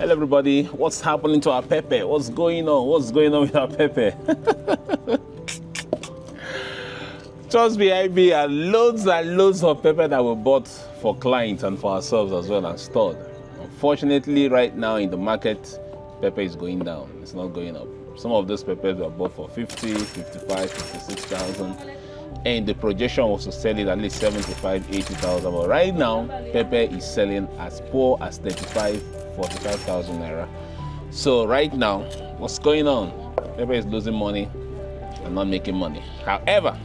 Hello everybody, what's happening to our pepper? What's going on? What's going on with our pepper? Just behind me are loads and loads of pepper that we bought for clients and for ourselves as well and stored. Unfortunately, right now in the market, pepper is going down. It's not going up. Some of those peppers were bought for 50, 55, 56,000. And the projection was to sell it at least 75, 80,000. But right now, pepper is selling as poor as 35, 45,000 naira. So right now, what's going on? Pepper is losing money and not making money. However,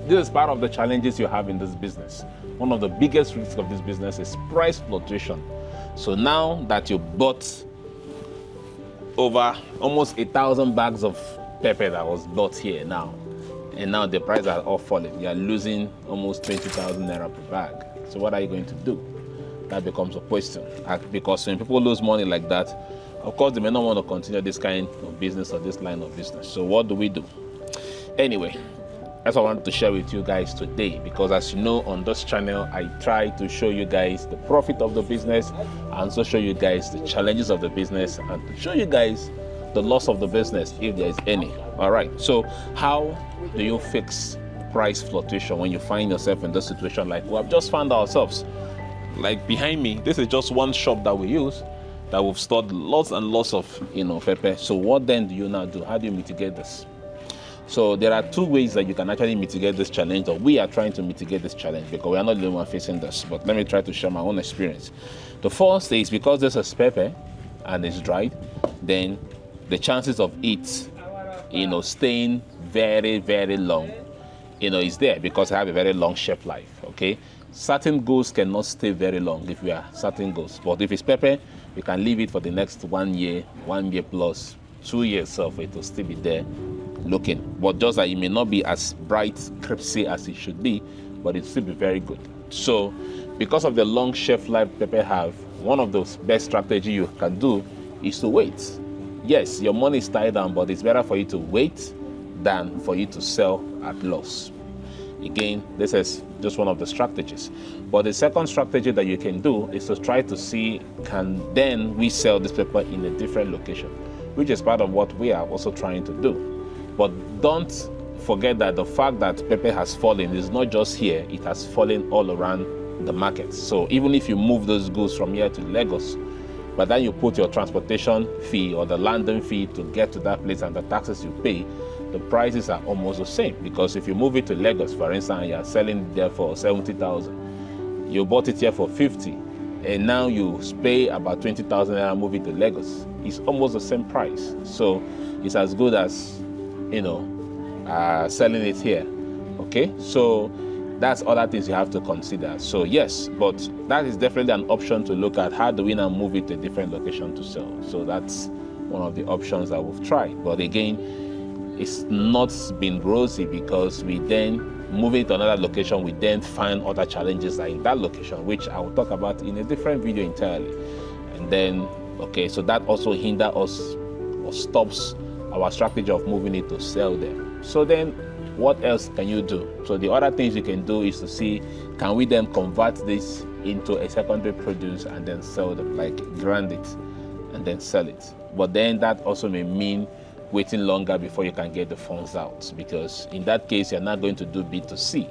this is part of the challenges you have in this business. One of the biggest risks of this business is price fluctuation. So now that you bought over almost 1,000 bags of pepper that was bought here now, and now the prices are all falling, you are losing almost 20,000 naira per bag. So what are you going to do? That becomes a question. Because when people lose money like that, of course they may not want to continue this kind of business or this line of business. So what do we do? Anyway, that's what I wanted to share with you guys today, because as you know, on this channel I try to show you guys the profit of the business and also show you guys the challenges of the business and to show you guys the loss of the business if there is any. All right, so how do you fix price fluctuation when you find yourself in this situation like we have just found ourselves? Like behind me, this is just one shop that we use that we've stored lots and lots of pepper. So what then do you now do? How do you mitigate this? So there are two ways that you can actually mitigate this challenge, or we are trying to mitigate this challenge, because we are not the only one facing this. But let me try to share my own experience. The first is, because this is pepper and it's dried, then the chances of it, staying very, very long, is there, because I have a very long shelf life. Okay, certain goods cannot stay very long if we are certain goods, but if it's pepper, we can leave it for the next 1 year plus, 2 years, so it will still be there looking. But just that it may not be as bright, crispy as it should be, but it still be very good. So because of the long shelf life pepper have, one of those best strategy you can do is to wait. Yes, your money is tied down, but it's better for you to wait than for you to sell at loss. Again, this is just one of the strategies. But the second strategy that you can do is to try to see, can then we sell this pepper in a different location, which is part of what we are also trying to do. But don't forget that the fact that pepper has fallen is not just here, it has fallen all around the market. So even if you move those goods from here to Lagos, but then you put your transportation fee or the landing fee to get to that place and the taxes you pay, the prices are almost the same. Because if you move it to Lagos, for instance, you are selling it there for 70,000, you bought it here for 50, and now you pay about 20,000 and move it to Lagos, it's almost the same price. So it's as good as selling it here. Okay, so that's other things you have to consider. So yes, but that is definitely an option to look at. How do we now move it to a different location to sell? So that's one of the options that we've tried. But again, it's not been rosy, because we then move it to another location, we then find other challenges that in that location, which I will talk about in a different video entirely. And then, okay, so that also hinders us or stops our strategy of moving it to sell there. So then what else can you do? So the other things you can do is to see, can we then convert this into a secondary produce and then sell them, like grind it and then sell it. But then that also may mean waiting longer before you can get the funds out, because in that case you're not going to do B2C,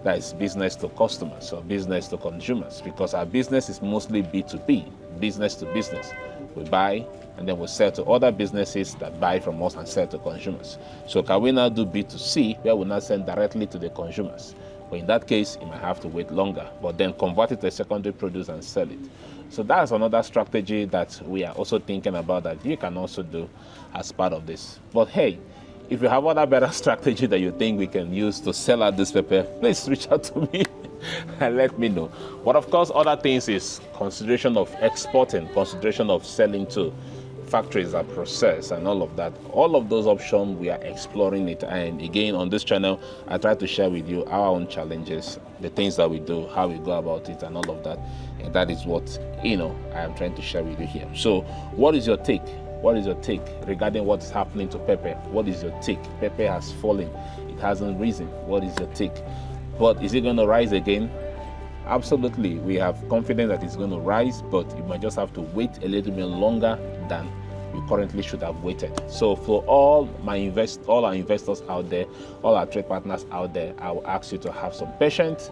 that is business to customers or business to consumers, because our business is mostly B2B, business to business. We buy and then we sell to other businesses that buy from us and sell to consumers. So can we now do B2C, where we now send directly to the consumers? But in that case, you might have to wait longer, but then convert it to a secondary produce and sell it. So that's another strategy that we are also thinking about, that you can also do as part of this. But hey, if you have other better strategy that you think we can use to sell out this pepper, please reach out to me and let me know. But of course, other things is consideration of exporting, consideration of selling to factories that process and all of that. All of those options, we are exploring it. And again, on this channel, I try to share with you our own challenges, the things that we do, how we go about it and all of that. And that is what, I am trying to share with you here. So what is your take? What is your take regarding what's happening to pepper? What is your take? Pepper has fallen. It hasn't risen. What is your take? But is it going to rise again? Absolutely, we have confidence that it's going to rise, but you might just have to wait a little bit longer than you currently should have waited. So for all our investors out there, all our trade partners out there, I will ask you to have some patience.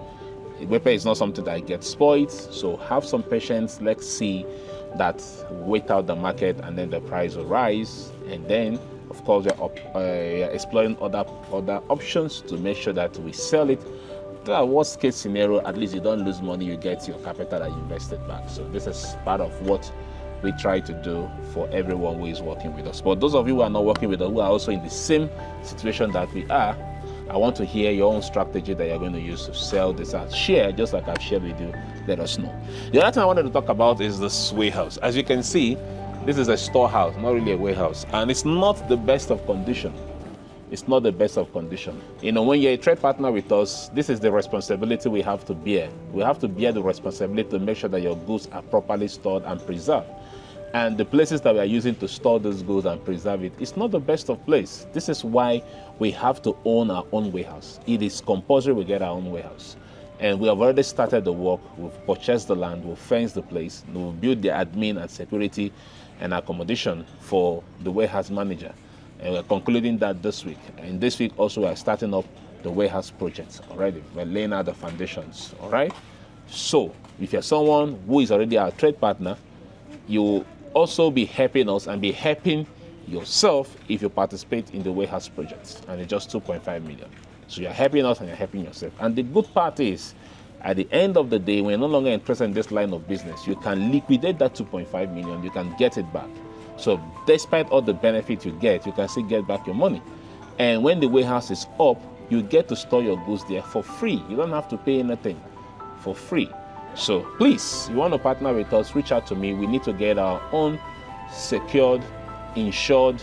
Pepper is not something that gets spoiled, so have some patience. Let's see that, wait out the market, and then the price will rise. And then, of course, we're exploring other options to make sure that we sell it. The worst case scenario, at least you don't lose money, you get your capital that you invested back. So this is part of what we try to do for everyone who is working with us. But those of you who are not working with us, who are also in the same situation that we are, I want to hear your own strategy that you're going to use to sell this out. Share, just like I've shared with you, let us know. The other thing I wanted to talk about is this warehouse. As you can see, this is a storehouse, not really a warehouse, and it's not the best of condition. It's not the best of condition. You know, when you're a trade partner with us, this is the responsibility we have to bear. We have to bear the responsibility to make sure that your goods are properly stored and preserved. And the places that we are using to store those goods and preserve it, it's not the best of place. This is why we have to own our own warehouse. It is compulsory we get our own warehouse. And we have already started the work. We've purchased the land, we've fenced the place, we've built the admin and security and accommodation for the warehouse manager. And we're concluding that this week. And this week also we are starting up the warehouse project already. We're laying out the foundations, all right? So if you're someone who is already our trade partner, you will also be helping us and be helping yourself if you participate in the warehouse project. And it's just 2.5 million. So you're helping us and you're helping yourself. And the good part is, at the end of the day, when you're no longer interested in this line of business, you can liquidate that 2.5 million, you can get it back. So despite all the benefits you get, you can still get back your money. And when the warehouse is up, you get to store your goods there for free. You don't have to pay anything, for free. So please, you want to partner with us, reach out to me. We need to get our own secured, insured,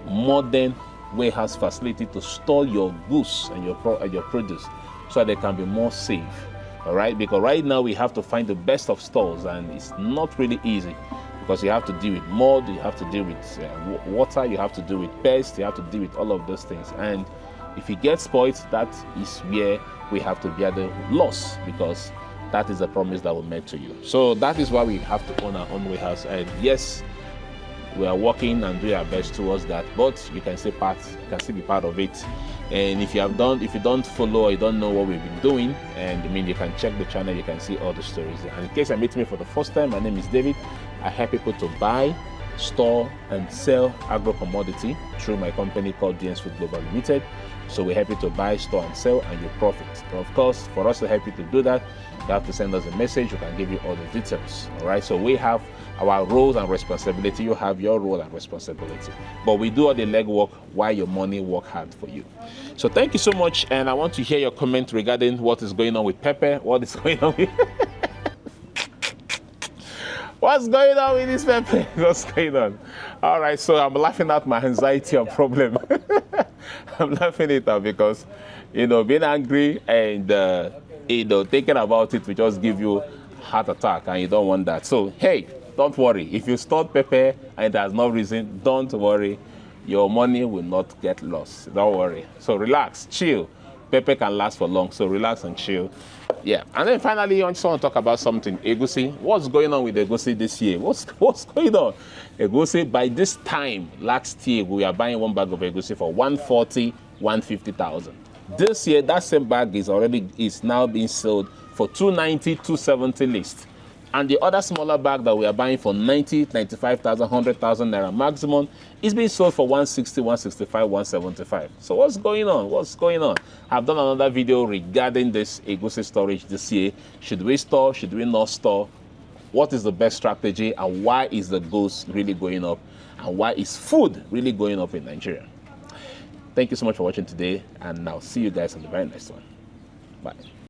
modern warehouse facility to store your goods and your produce so that they can be more safe. All right, because right now we have to find the best of stores, and it's not really easy, because you have to deal with mud, you have to deal with water, you have to deal with pests, you have to deal with all of those things. And if it gets spoiled, that is where we have to bear the loss, because that is the promise that we made to you. So that is why we have to own our own warehouse. And yes, we are working and doing our best towards that, but you can still be part of it. And if you don't follow or you don't know what we've been doing, and I mean, you can check the channel, you can see all the stories. And in case you're meeting me for the first time, my name is David. I help people to buy, store, and sell agro commodity through my company called Guesswork Global Limited. So we help you to buy, store, and sell, and you profit. But of course, for us to help you to do that, you have to send us a message. We can give you all the details. All right. So we have our roles and responsibility. You have your role and responsibility. But we do all the legwork while your money work hard for you. So thank you so much. And I want to hear your comment regarding what is going on with pepper. What is going on with what's going on with this pepper? What's going on? All right. So I'm laughing at my anxiety or problem. I'm laughing it out because, you know, being angry and, you know, thinking about it will just give you heart attack, and you don't want that. So, hey, don't worry. If you stored pepper and there's no reason, don't worry. Your money will not get lost. Don't worry. So relax, chill. Pepper can last for long, so relax and chill. Yeah. And then finally, I just want to talk about something. Egusi. What's going on with Egusi this year? What's going on? Egusi, by this time last year, we are buying one bag of Egusi for 140, 150,000. This year, that same bag is now being sold for 290, 270 list. And the other smaller bag that we are buying for 90, 95,000, 100,000 naira maximum is being sold for 160, 165, 175. So what's going on? What's going on? I've done another video regarding this Egusi storage this year. Should we store? Should we not store? What is the best strategy? And why is the goods really going up? And why is food really going up in Nigeria? Thank you so much for watching today. And I'll see you guys on the very next one. Bye.